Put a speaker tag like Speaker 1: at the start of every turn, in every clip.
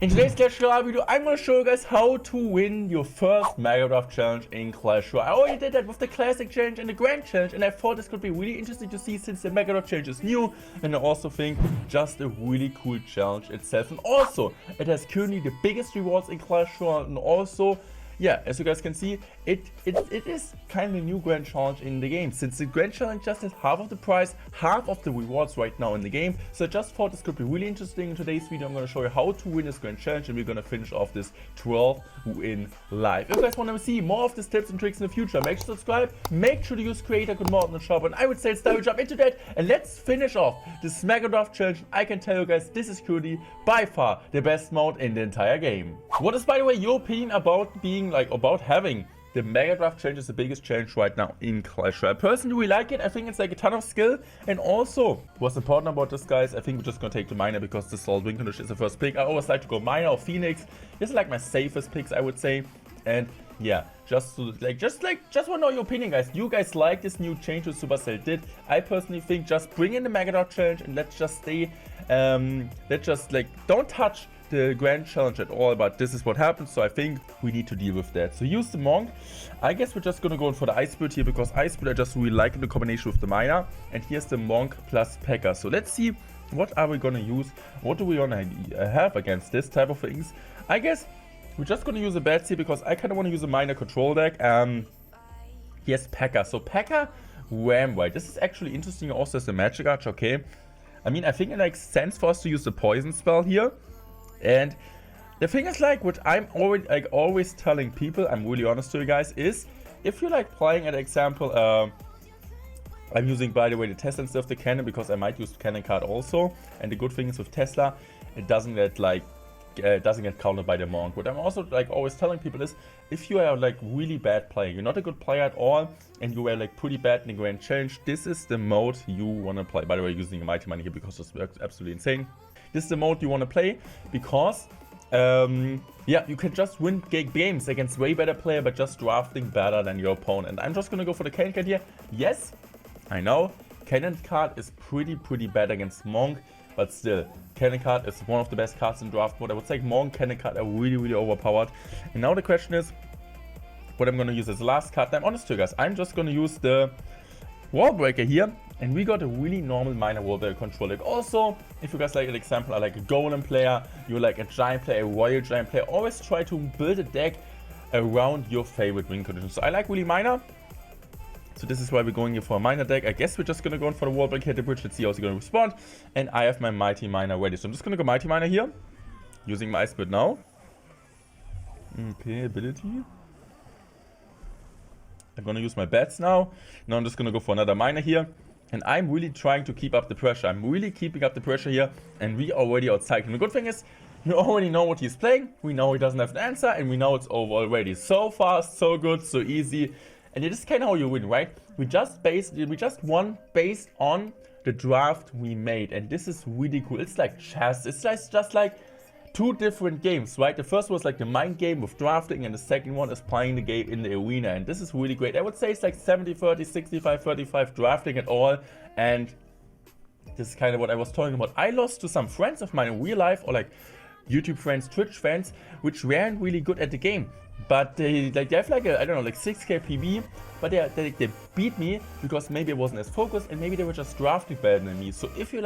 Speaker 1: In today's Clash Royale video, I'm going to show you guys how to win your first Mega Draft challenge in Clash Royale. I already did that with the Classic challenge and the Grand challenge, and I thought this could be really interesting to see since the Mega Draft challenge is new, and I also think just a really cool challenge itself. And also, it has currently the biggest rewards in Clash Royale, and also, yeah, as you guys can see, it is kind of a new Grand Challenge in the game, since the Grand Challenge just has half of the price, half of the rewards right now in the game. So I just thought this could be really interesting. In today's video, I'm going to show you how to win this Grand Challenge, and we're going to finish off this 12 win live. If you guys want to see more of these tips and tricks in the future, make sure to subscribe, make sure to use creator code mod in the shop, and I would say let's jump into that, and let's finish off this Mega Draft Challenge. I can tell you guys, this is currently by far the best mode in the entire game. What is, by the way, your opinion about having the Mega Draft challenge is the biggest challenge right now in Clash Royale? I personally really like it. I think it's like a ton of skill, and also what's important about this, guys, I think we're just gonna take the miner because the Salt Wing Condition is the first pick. I always like to go miner or Phoenix. This is like my safest picks, I would say. And yeah, just want to know your opinion, guys. You guys like this new change that Supercell did? I personally think just bring in the Mega Draft challenge and let's just stay. Let's just don't touch the Grand Challenge at all, but this is what happened, so I think we need to deal with that. So use the Monk. I guess we're just gonna go in for the Ice Spirit here because Ice Spirit I just really like in the combination with the Miner, and here's the Monk plus P.E.K.K.A. So let's see what are we gonna use, what do we wanna have against this type of things. I guess we're just gonna use a Bats here because I kinda wanna use a Miner control deck. Here's P.E.K.K.A. So P.E.K.K.A. Ram White. This is actually interesting also as a Magic Arch, okay? I mean, I think it makes sense for us to use the Poison spell here. And the thing is, like, what I'm already always telling people, I'm really honest to you guys, is if you like playing, an example, I'm using, by the way, the Tesla instead of the Cannon because I might use the Cannon card also. And the good thing is with Tesla, it doesn't get countered by the Monk. What I'm also always telling people is, if you are really bad player, you're not a good player at all, and you were pretty bad in the Grand Challenge, this is the mode you want to play. By the way, using a Mighty Money here because this works absolutely insane. This is the mode you want to play because, yeah, you can just win games against way better player, but just drafting better than your opponent. I'm just gonna go for the Cannon card here. Yes, I know, Cannon card is pretty bad against Monk, but still, Cannon card is one of the best cards in draft mode. I would say Monk, Cannon card are really overpowered. And now the question is, what I'm gonna use as the last card. I'm honest to you guys, I'm just gonna use the Wall Breaker here, and we got a really normal Miner Wall Breaker control deck. Also, if you guys like an example, I like a Golem player, you like a Giant player, a Royal Giant player, always try to build a deck around your favorite win conditions. So I like really Miner, so this is why we're going here for a Miner deck. I guess we're just gonna go in for the Wall Breaker, hit the bridge, let's see how it's gonna respond. And I have my Mighty Miner ready, so I'm just gonna go Mighty Miner here, using my Ice Spirit now. Okay, ability. I'm gonna use my Bats now. Now I'm just gonna go for another Miner here. And I'm really trying to keep up the pressure. I'm really keeping up the pressure here. And we already outside. And the good thing is, you already know what he's playing. We know he doesn't have an answer. And we know it's over already. So fast, so good, so easy. And it is kind of how you win, right? We just won based on the draft we made. And this is really cool. It's like chess. It's just like two different games, right? The first was like the mind game with drafting, and the second one is playing the game in the arena, and this is really great. I would say it's like 70-30, 65-35 drafting at all, and this is kind of what I was talking about. I lost to some friends of mine in real life, or like YouTube friends, Twitch friends, which weren't really good at the game, but they have like a, I don't know, like 6k PB, but they beat me because maybe I wasn't as focused, and maybe they were just drafting better than me. So if you're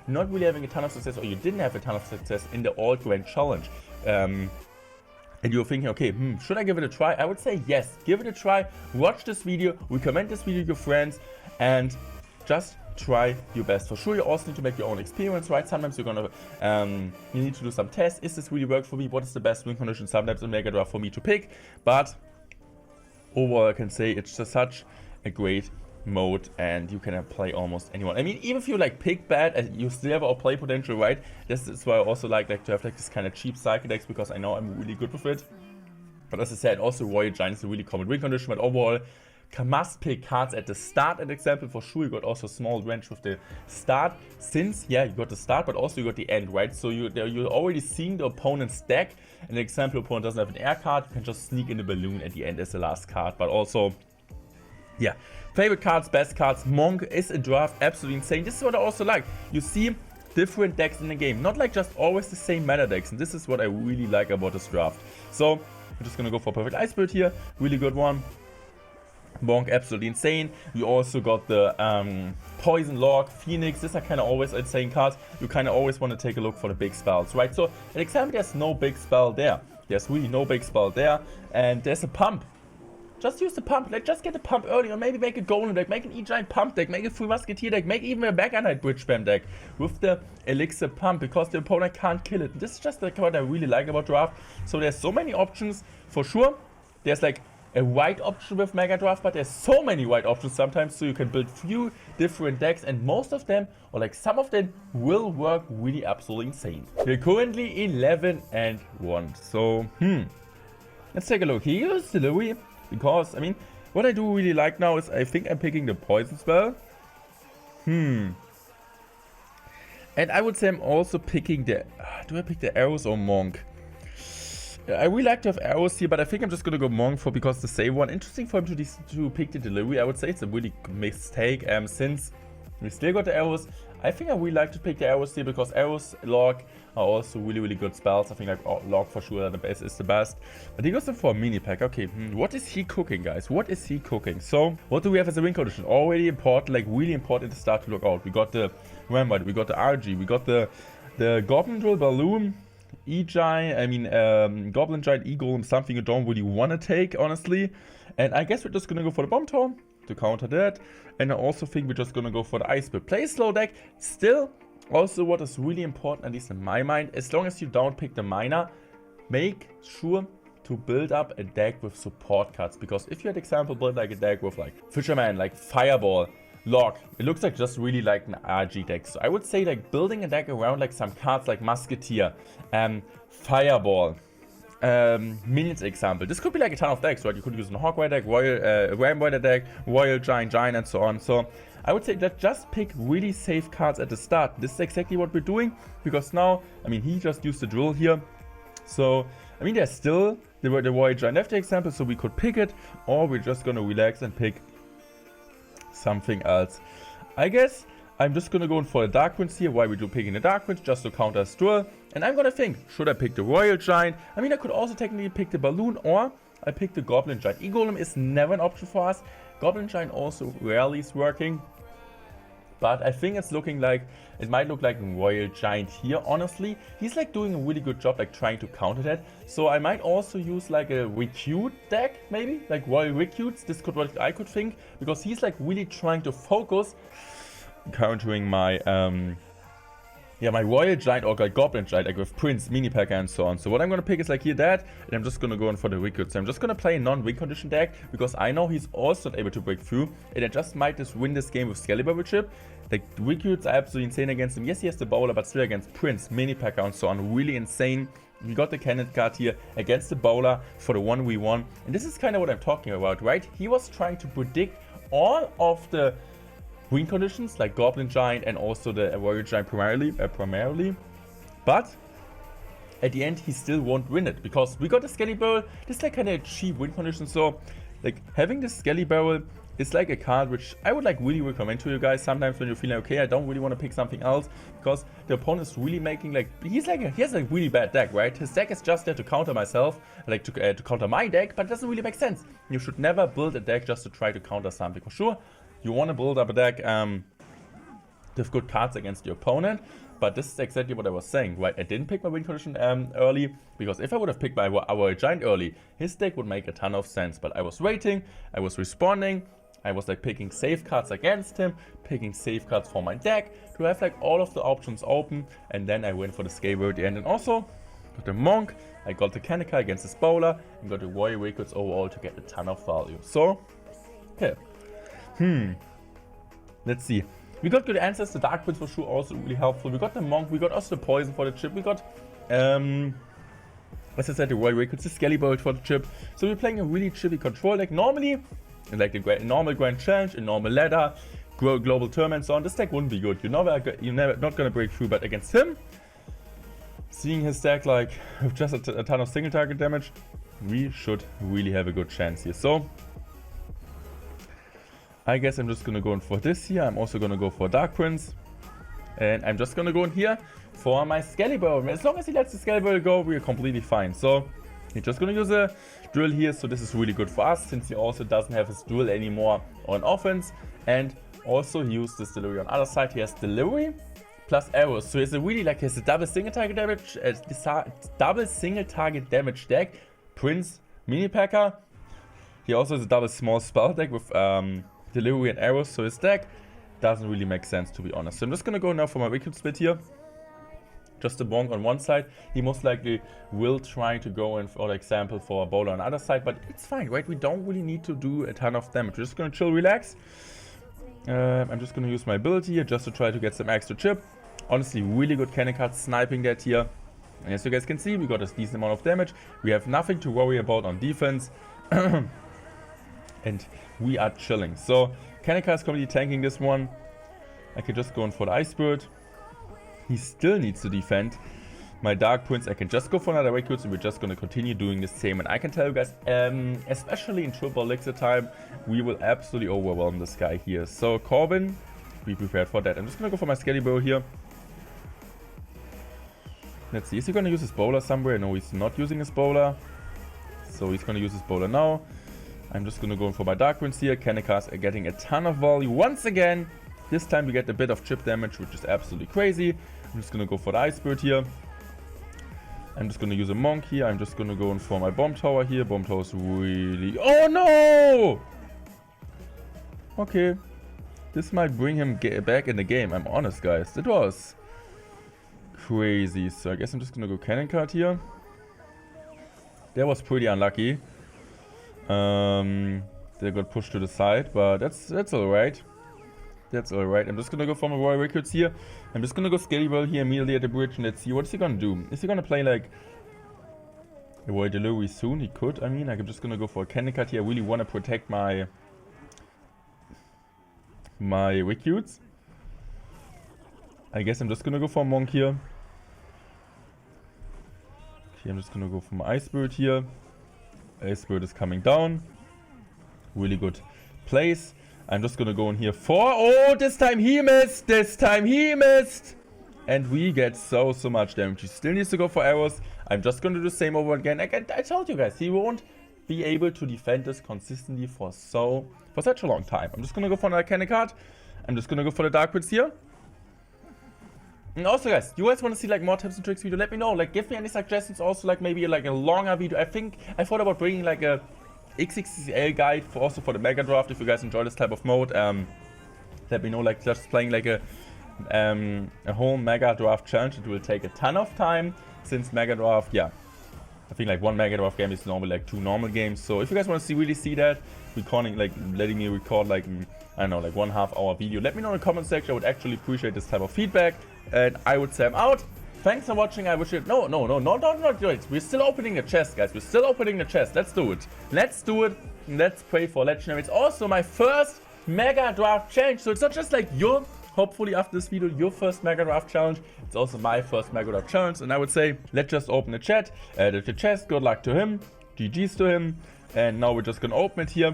Speaker 1: not really having a ton of success, or you didn't have a ton of success in the All Grand Challenge, and you're thinking, okay, should I give it a try? I would say yes, give it a try. Watch this video, recommend this video to your friends, and just try your best. For sure, you also need to make your own experience, right? Sometimes you're gonna, you need to do some tests. Is this really work for me? What is the best win condition? Sometimes in Mega Draft for me to pick, but overall I can say it's just such a great mode, and you can play almost anyone. I mean, even if you pick bad, you still have our play potential, right? This is why I also like to have this kind of cheap cycle decks, because I know I'm really good with it. But as I said, also Royal Giant is a really common win condition, but overall, must pick cards at the start. An example, for sure, you got also small range with the start, since, yeah, you got the start, but also you got the end, right? So you're already seeing the opponent's deck. An example, opponent doesn't have an air card, you can just sneak in the balloon at the end as the last card. But also, yeah, favorite cards, best cards. Monk is a draft absolutely insane. This is what I also like. You see, different decks in the game. Not like just always the same meta decks. And this is what I really like about this draft. So I'm just gonna go for Perfect Ice Spirit here. Really good one. Monk, absolutely insane. We also got the Poison Log, Phoenix. These are kind of always insane cards. You kind of always want to take a look for the big spells, right? So at example, there's no big spell there. There's really no big spell there. And there's a pump. Just use the pump. Like, just get the pump early, or maybe make a Golem deck, make an E-Giant pump deck, make a Free Musketeer deck, make even a Mega Knight Bridge Spam deck with the Elixir pump, because the opponent can't kill it. This is just like what I really like about draft. So there's so many options for sure. There's like a white option with Mega Draft, but there's so many white options sometimes, so you can build few different decks, and most of them, or like some of them, will work really absolutely insane. We're currently 11-1. So let's take a look. He used Louis. Because, I mean, what I do really like now is I think I'm picking the Poison spell. And I would say I'm also picking the... do I pick the Arrows or Monk? I really like to have Arrows here, but I think I'm just going to go Monk for because the save one. Interesting for him to pick the Delivery. I would say it's a really mistake since we still got the Arrows. I think I really like to pick the Arrows here because Arrows, Log are also really good spells. I think like Log for sure is the best. But he goes in for a mini pack. Okay, what is he cooking, guys? What is he cooking? So, what do we have as a win condition? Already important, like really important to start to look out. We got the Rampart, we got the RG, we got the Goblin Drill Balloon, E-Giant, I mean Goblin Giant, E-Golem, something you don't really want to take, honestly. And I guess we're just gonna go for the Bomb Tower to counter that. And I also think we're just gonna go for the Ice Spirit. Play slow deck. Still, also what is really important, at least in my mind, as long as you don't pick the Miner, make sure to build up a deck with support cards. Because if you had example build like a deck with like Fisherman, like Fireball, Log, it looks like just really like an RG deck. So I would say like building a deck around like some cards like Musketeer, Fireball, Minions example. This could be like a ton of decks, right? You could use a Hawkeye deck, Royal Ram deck, Royal Giant, and so on. So I would say that just pick really safe cards at the start. This is exactly what we're doing, because now, I mean, he just used the drill here. So, I mean, there's still the Royal Giant left example, so we could pick it, or we're just gonna relax and pick something else. I guess I'm just gonna go in for the Dark Prince here. Why we do picking the Dark Prince? Just to counter a drill. And I'm gonna think, should I pick the Royal Giant? I mean, I could also technically pick the Balloon, or I pick the Goblin Giant. E-Golem is never an option for us. Goblin Giant also rarely is working. But I think it's looking like, it might look like a Royal Giant here, honestly. He's like doing a really good job, like trying to counter that. So I might also use like a Recute deck, maybe? Like Royal Recutes, this could what I could think. Because he's like really trying to focus, countering my, my Royal Giant or like Goblin Giant, like with Prince, Mini Packer and so on. So what I'm going to pick is like here that, and I'm just going to go in for the Recute. So I'm just going to play a non-win condition deck, because I know he's also not able to break through, and I just might just win this game with Scalibur chip. Like, the Recutes are absolutely insane against him. Yes, he has the Bowler, but still against Prince, Mini Packer and so on. Really insane. We got the Cannon card here against the Bowler for the 1v1. And this is kind of what I'm talking about, right? He was trying to predict all of the win conditions, like Goblin Giant and also the Royal Giant primarily. But at the end, he still won't win it, because we got the Skelly Barrel. This is like kind of a cheap win condition. So like having the Skelly Barrel is like a card which I would like really recommend to you guys sometimes when you're feeling okay, I don't really want to pick something else, because the opponent is really making like, he has a really bad deck, right? His deck is just there to counter myself, like to counter my deck, but it doesn't really make sense. You should never build a deck just to try to counter something. For sure, you want to build up a deck with good cards against your opponent, but this is exactly what I was saying, right? I didn't pick my win condition early, because if I would have picked my Royal Giant early, his deck would make a ton of sense. But I was waiting, I was responding, I was like picking safe cards against him, picking safe cards for my deck, to have like all of the options open, and then I went for the Scaler at the end. And also got the Monk, I got the Kanika against the Bowler, and got the Royal Records overall to get a ton of value. So, okay. Let's see. We got good answers. The Dark Prince for sure also really helpful. We got the Monk, we got also the Poison for the chip, we got as I said, the Royal Records, the Skelly Bolt for the chip. So we're playing a really chippy control deck. Normally, in like the normal Grand Challenge, a normal ladder, global tournament, and so on, this deck wouldn't be good. You're never not gonna break through. But against him, seeing his deck like with just a ton of single target damage, we should really have a good chance here. So I guess I'm just gonna go in for this here. I'm also gonna go for Dark Prince. And I'm just gonna go in here for my Skelly Barrel. As long as he lets the Skelly Barrel go, we're completely fine. So he's just gonna use a drill here. So this is really good for us since he also doesn't have his drill anymore on offense. And also he used this delivery on the other side. He has delivery plus arrows. So it's a really like a double single target damage deck. Prince Mini Packer. He also has a double small spell deck with delivery and arrows. So his deck doesn't really make sense, to be honest. So I'm just gonna go now for my wicked split here. Just a bonk on one side. He most likely will try to go in, for example, for a bowler on the other side, but it's fine, right? We don't really need to do a ton of damage. We're just gonna chill, relax. I'm just gonna use my ability here just to try to get some extra chip. Honestly, really good cannon card sniping that here. And as you guys can see, we got a decent amount of damage. We have nothing to worry about on defense. And we are chilling. So Kanika is completely tanking this one. I can just go in for the Ice Spirit. He still needs to defend. My Dark Prince, I can just go for another Recruits, and we're just going to continue doing the same. And I can tell you guys, especially in triple elixir time, we will absolutely overwhelm this guy here. So Corbin, be prepared for that. I'm just going to go for my Skelly Bow here. Let's see, is he going to use his bowler somewhere? No, he's not using his bowler. So he's going to use his bowler now. I'm just going to go in for my Dark Prince here. Kanikas are getting a ton of value once again. This time we get a bit of chip damage, which is absolutely crazy. I'm just going to go for the Ice Spirit here. I'm just going to use a Monk here. I'm just going to go in for my Bomb Tower here. Bomb Tower is really... Oh no! Okay. This might bring him back in the game. I'm honest, guys. It was crazy. So I guess I'm just going to go Cannon Card here. That was pretty unlucky. They got pushed to the side, but that's alright. That's alright. I'm just gonna go for my Royal Records here. I'm just gonna go Skelly Ball here immediately at the bridge, and let's see what is he gonna do. Is he gonna play like a Royal Delivery soon? He could. I mean, I'm just gonna go for a Cannon Card here. I really want to protect my Recruits. I guess I'm just gonna go for a Monk here. Okay, I'm just gonna go for my Ice Spirit here. Ice Spirit is coming down. Really good place. I'm just gonna go in here for... Oh, this time he missed! This time he missed! And we get so much damage. He still needs to go for arrows. I'm just gonna do the same over again. I told you guys, he won't be able to defend this consistently for such a long time. I'm just gonna go for another Cannon Card. I'm just gonna go for the Dark Prince here. And also, guys, you guys want to see like more tips and tricks video? Let me know. Like, give me any suggestions. Also, like maybe like a longer video. I thought about bringing like a XXL guide for the Mega Draft. If you guys enjoy this type of mode, let me know. Like just playing like a whole Mega Draft challenge. It will take a ton of time since Mega Draft. Yeah, I think like one Mega Draft game is normally like 2 normal games. So if you guys want to really see that, recording like letting me record like I don't know, like 1.5 hour video, let me know in the comment section. I would actually appreciate this type of feedback. And I would say I'm out. Thanks for watching. I wish you... No, don't do it. We're still opening the chest, guys. We're still opening the chest. Let's do it. Let's do it. Let's pray for legendary. It's also my first Mega Draft challenge. So it's not just like your, hopefully after this video, your first Mega Draft challenge. It's also my first Mega Draft challenge. And I would say, let's just open the chest. Good luck to him. GG's to him. And now we're just going to open it here.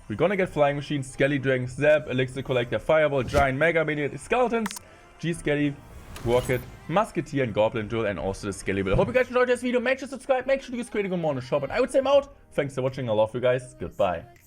Speaker 1: We're going to get Flying Machines, Skelly Dragon, Zap, Elixir Collector, Fireball, Giant Mega Minion, Skeletons, G-Skelly, Rocket, Musketeer, and Goblin Drill, and also the Skelly Bill. Hope you guys enjoyed this video. Make sure to subscribe, make sure to use Critical More in the shop, and I would say I'm out. Thanks for watching. I love you guys. Goodbye.